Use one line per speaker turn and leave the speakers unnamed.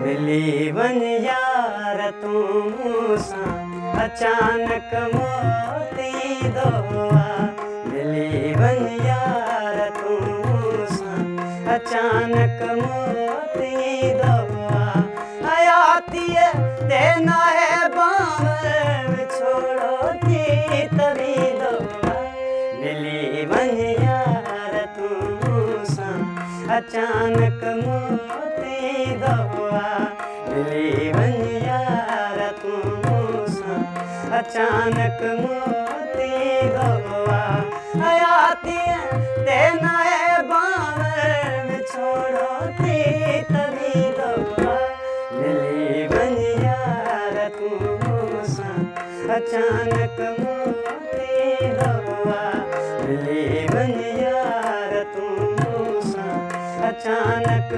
मिली वन यार तू मूंसां अचानक मोती दोआ। मिली वन यार तू मूंसां अचानक मोती दोआ। हयातीअ ते नाहे बांव छोड़ो थी तभी दोआ। मिली वन यार तू मूंसां अचानक मोती दोआ। मिली वन यार तू मूंसां अचानक मोती दोआ। हयातीअ ते नाहे बांव छोड़ो थी तभी दोआ। मिली वन यार तू मूंसां अचानक मोती दोआ। मिली वन यार तू मूंसां अचानक